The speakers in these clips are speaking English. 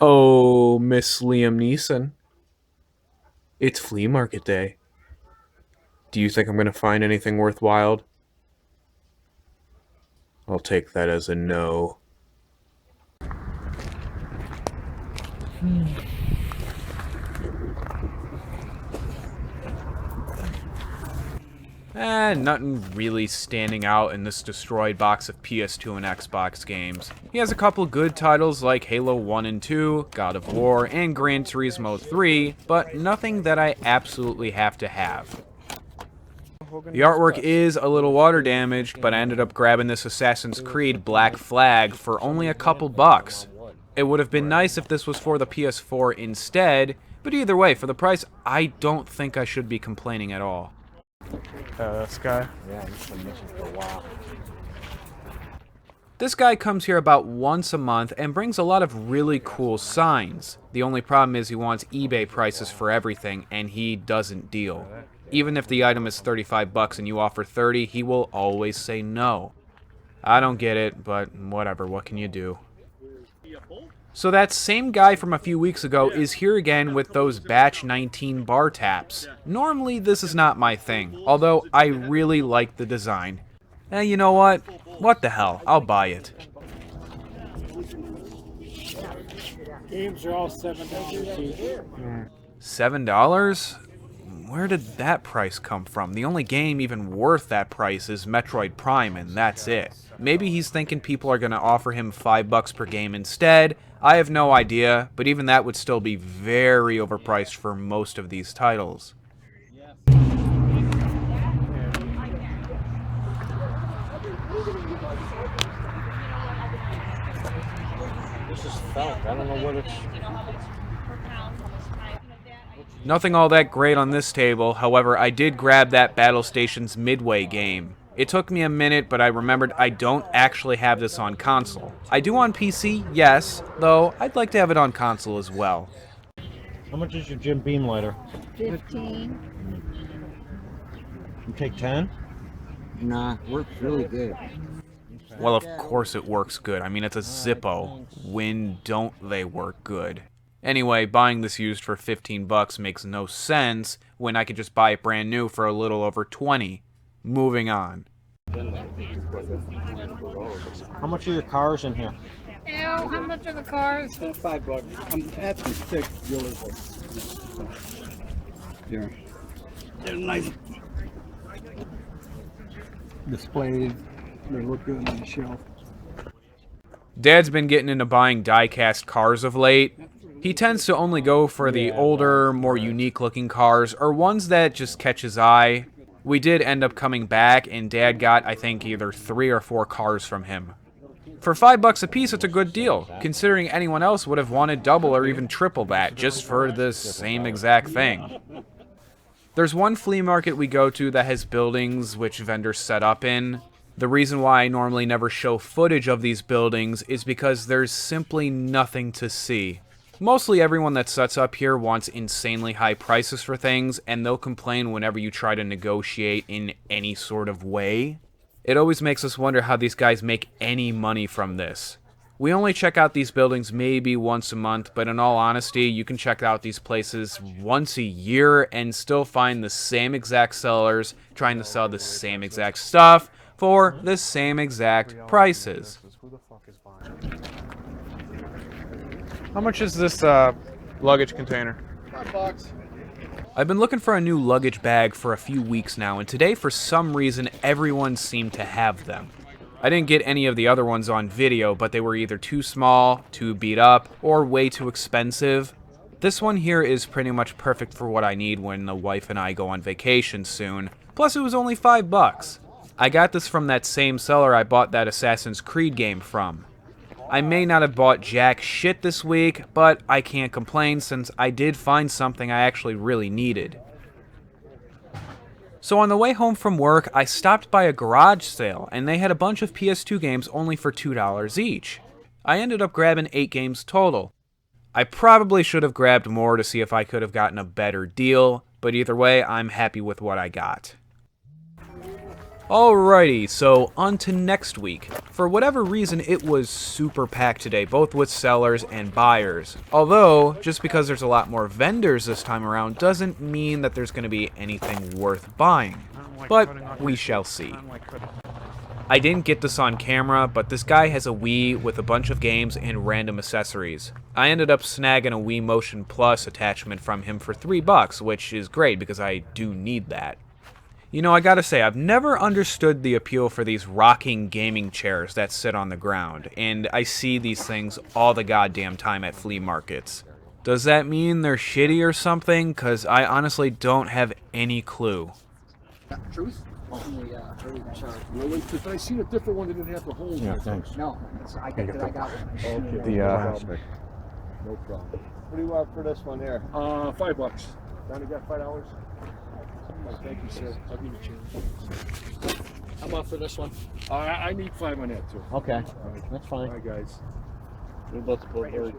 Oh, Miss Liam Neeson. It's flea market day. Do you think I'm going to find anything worthwhile? I'll take that as a no. Nothing really standing out in this destroyed box of PS2 and Xbox games. He has a couple good titles like Halo 1 and 2, God of War, and Gran Turismo 3, but nothing that I absolutely have to have. The artwork is a little water damaged, but I ended up grabbing this Assassin's Creed Black Flag for only a couple bucks. It would have been nice if this was for the PS4 instead, but either way, for the price, I don't think I should be complaining at all. This guy? Yeah, he's been missing for a while. This guy comes here about once a month and brings a lot of really cool signs. The only problem is he wants eBay prices for everything, and he doesn't deal. Even if the item is 35 bucks and you offer 30, he will always say no. I don't get it, but whatever, what can you do? So that same guy from a few weeks ago is here again with those batch 19 bar taps. Normally this is not my thing, although I really like the design. You know what? What the hell, I'll buy it. Games are all $7 $7? Where did that price come from? The only game even worth that price is Metroid Prime, and that's it. Maybe he's thinking people are going to offer him $5 per game instead. I have no idea, but even that would still be very overpriced for most of these titles. This is felt. I don't know what it's... Nothing all that great on this table, however, I did grab that Battle Stations Midway game. It took me a minute, but I remembered I don't actually have this on console. I do on PC, yes, though I'd like to have it on console as well. How much is your Jim Beam lighter? 15. You take 10? Nah, works really good. Well, of course it works good. I mean, it's a Zippo. When don't they work good? Anyway, buying this used for 15 bucks makes no sense when I could just buy it brand new for a little over 20. Moving on. How much are your cars in here? Ew, how much are the cars? $5. I'm asking 6. Here. They're nice. Displayed. They look good on the shelf. Dad's been getting into buying die-cast cars of late. He tends to only go for the older, more unique-looking cars, or ones that just catch his eye. We did end up coming back, and Dad got, I think, either 3 or 4 cars from him. For $5 a piece, it's a good deal, considering anyone else would have wanted double or even triple that, just for the same exact thing. There's one flea market we go to that has buildings which vendors set up in. The reason why I normally never show footage of these buildings is because there's simply nothing to see. Mostly everyone that sets up here wants insanely high prices for things, and they'll complain whenever you try to negotiate in any sort of way. It always makes us wonder how these guys make any money from this. We only check out these buildings maybe once a month, but in all honesty, you can check out these places once a year and still find the same exact sellers trying to sell the same exact stuff for the same exact prices. How much is this luggage container? $5. I've been looking for a new luggage bag for a few weeks now, and today, for some reason, everyone seemed to have them. I didn't get any of the other ones on video, but they were either too small, too beat up, or way too expensive. This one here is pretty much perfect for what I need when the wife and I go on vacation soon. Plus, it was only $5. I got this from that same seller I bought that Assassin's Creed game from. I may not have bought jack shit this week, but I can't complain since I did find something I actually really needed. So on the way home from work, I stopped by a garage sale, and they had a bunch of PS2 games only for $2 each. I ended up grabbing 8 games total. I probably should have grabbed more to see if I could have gotten a better deal, but either way, I'm happy with what I got. Alrighty, so on to next week. For whatever reason, it was super packed today, both with sellers and buyers. Although, just because there's a lot more vendors this time around doesn't mean that there's going to be anything worth buying. But we shall see. I didn't get this on camera, but this guy has a Wii with a bunch of games and random accessories. I ended up snagging a Wii Motion Plus attachment from him for $3, which is great because I do need that. You know, I gotta say, I've never understood the appeal for these rocking gaming chairs that sit on the ground, and I see these things all the goddamn time at flea markets. Does that mean they're shitty or something? Cause I honestly don't have any clue. Truth? Really? Because I seen a different one that didn't have the holes. Yeah, thanks. No, I got one. Okay. The No problem. What do you want for this one there? $5. Donnie got $5? Thank you, sir. I'll give you change. How about for this one? I need 5 on that too. Okay, All right. that's fine. All right, guys. What about the bird?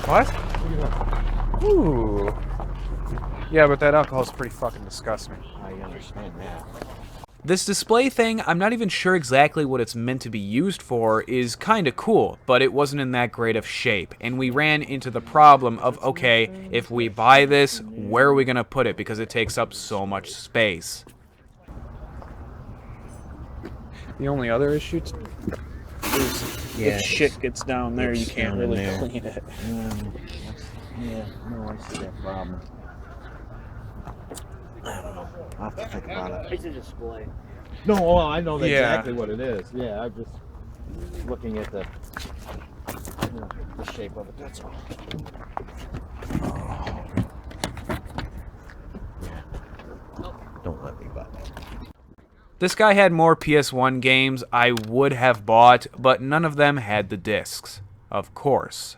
What? Ooh. Yeah, but that alcohol's pretty fucking disgusting. I understand that. This display thing, I'm not even sure exactly what it's meant to be used for, is kinda cool, but it wasn't in that great of shape, and we ran into the problem of, okay, if we buy this, where are we gonna put it, because it takes up so much space. The only other issue is if shit gets down there, you can't really clean it. Yeah, no, I see that problem. I don't know. I'll have to think about it. It's a display. No, well, I know Yeah. exactly what it is. Yeah, I'm just looking at the shape of it. That's all. Yeah. Don't let me buy that. This guy had more PS1 games I would have bought, but none of them had the discs. Of course.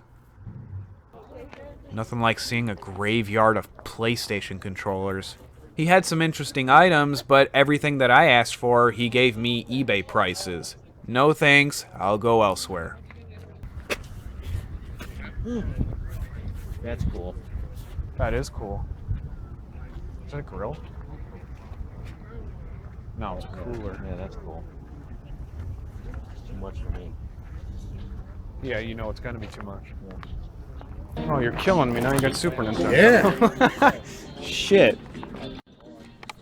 Nothing like seeing a graveyard of PlayStation controllers. He had some interesting items, but everything that I asked for, he gave me eBay prices. No thanks, I'll go elsewhere. That's cool. That is cool. Is that a grill? No, it's a cooler. Yeah, that's cool. It's too much for me. Yeah, you know it's gonna be too much. Oh, you're killing me. Now you got Super Nintendo. Yeah. Shit.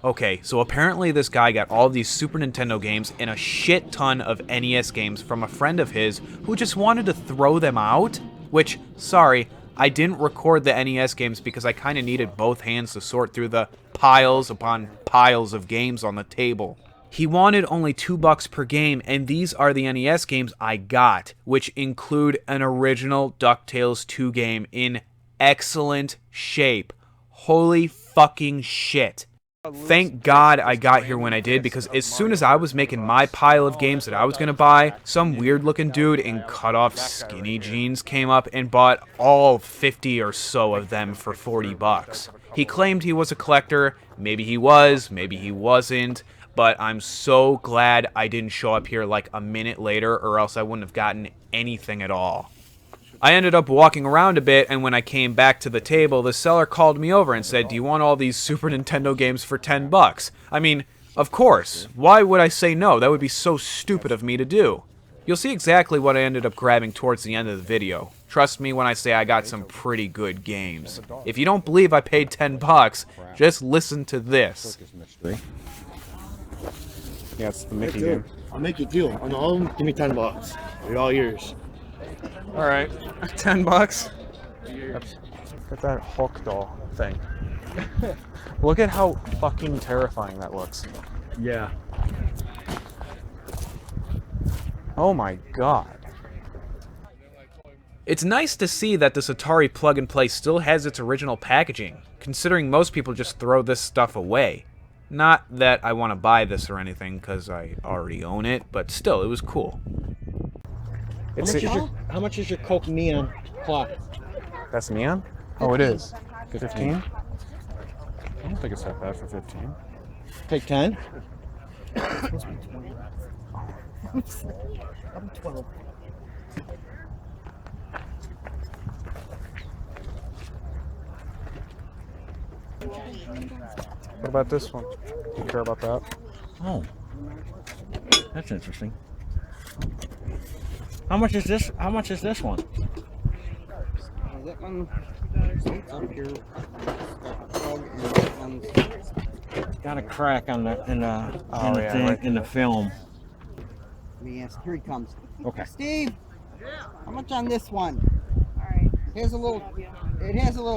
Okay, so apparently this guy got all these Super Nintendo games and a shit ton of NES games from a friend of his who just wanted to throw them out. Which, sorry, I didn't record the NES games because I kind of needed both hands to sort through the piles upon piles of games on the table. He wanted only $2 per game, and these are the NES games I got, which include an original DuckTales 2 game in excellent shape. Holy fucking shit. Thank God I got here when I did, because as soon as I was making my pile of games that I was going to buy, some weird looking dude in cut off skinny jeans came up and bought all 50 or so of them for $40. He claimed he was a collector. Maybe he was, maybe he wasn't. But I'm so glad I didn't show up here like a minute later, or else I wouldn't have gotten anything at all. I ended up walking around a bit, and when I came back to the table, the seller called me over and said, "Do you want all these Super Nintendo games for $10? I mean, of course. Why would I say no? That would be so stupid of me to do. You'll see exactly what I ended up grabbing towards the end of the video. Trust me when I say I got some pretty good games. If you don't believe I paid $10, just listen to this. Yeah, it's the Mickey game. I'll make you a deal. On all of them, give me $10. They're all yours. Alright, $10? Get that Hulk doll thing. Look at how fucking terrifying that looks. Yeah. Oh my god. It's nice to see that this Atari plug-and-play still has its original packaging, considering most people just throw this stuff away. Not that I want to buy this or anything, because I already own it, but still, it was cool. How much is your Coke Neon clock? That's neon? Oh, it is. 15? I don't think it's that bad for 15. Take 10? What about this one? Do you care about that? Oh, that's interesting. How much is this? How much is this one? That one, it's up here. That one's Got a crack on the in the right in the film. yes, here he comes. Okay. Steve, how much on this one? All right. It has a little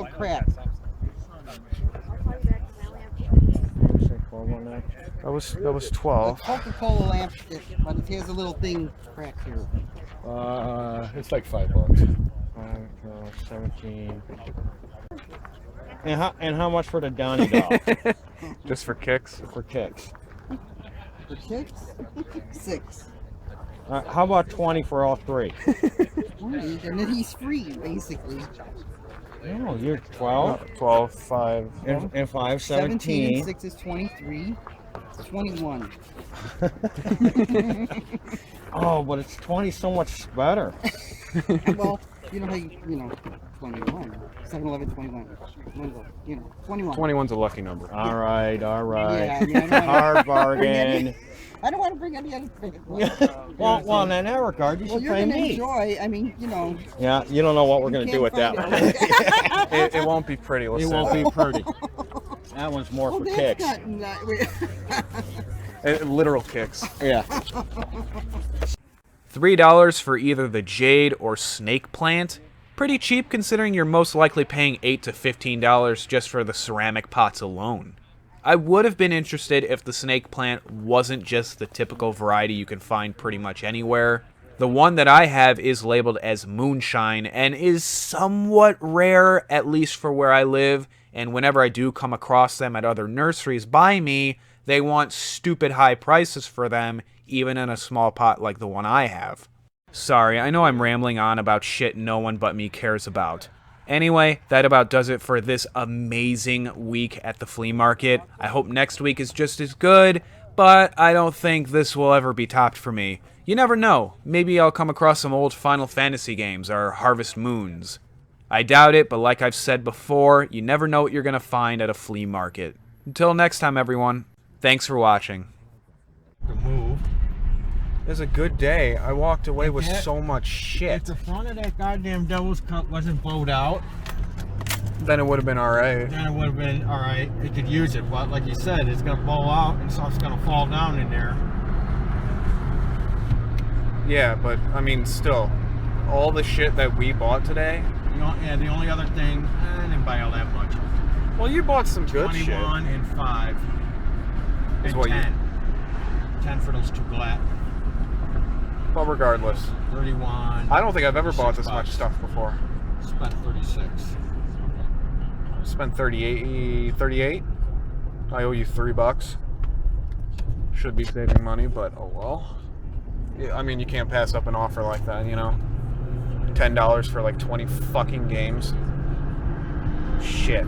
crack. That was A 12. Coca-Cola lamp, but it has a little thing cracked here. It's like $5. 17. And how much for the Donnie doll? Just for kicks. For kicks. For kicks? 6. How about 20 for all three? And then he's free, basically. No, you're 12. 12, 5. And 5, 17 17. and 6 is 23. 21. Oh, but it's 20 so much better. Well, you know how you know, 21. 7, 11, 21. 21. 21's a lucky number. All right. Yeah, I mean, I don't wanna Hard bring bargain. any- I don't want to bring any other thing. Well, in that regard, you Well, should you're pay going to me. enjoy, I mean, you know. Yeah, you don't know what we're going to do with that can't one. find It won't be pretty. Let's It say won't that. be pretty. That one's more Oh, for that's kicks. not Literal kicks. Yeah. $3 for either the jade or snake plant. Pretty cheap considering you're most likely paying $8 to $15 just for the ceramic pots alone. I would have been interested if the snake plant wasn't just the typical variety you can find pretty much anywhere. The one that I have is labeled as moonshine and is somewhat rare, at least for where I live, and whenever I do come across them at other nurseries by me, they want stupid high prices for them, even in a small pot like the one I have. Sorry, I know I'm rambling on about shit no one but me cares about. Anyway, that about does it for this amazing week at the flea market. I hope next week is just as good, but I don't think this will ever be topped for me. You never know, maybe I'll come across some old Final Fantasy games or Harvest Moons. I doubt it, but like I've said before, you never know what you're gonna find at a flea market. Until next time, everyone, thanks for watching. It was a good day. I walked away with so much shit. If the front of that goddamn Devil's Cup wasn't bowed out, Then it would have been alright. then it would have been alright. It could use it, but like you said, it's gonna bow out and stuff's gonna fall down in there. Yeah, but I mean, still, all the shit that we bought today. The only other thing, I didn't buy all that much. Well, you bought some good 21 and 5. Is And what you- 10. 10 for those two glass. shit. But regardless, 31. I don't think I've ever bought this much $6. stuff before. Spent 36. Spent 38. I owe you $3. Should be saving money, but oh well. Yeah, I mean, you can't pass up an offer like that, you know? $10 for like 20 fucking games. Shit.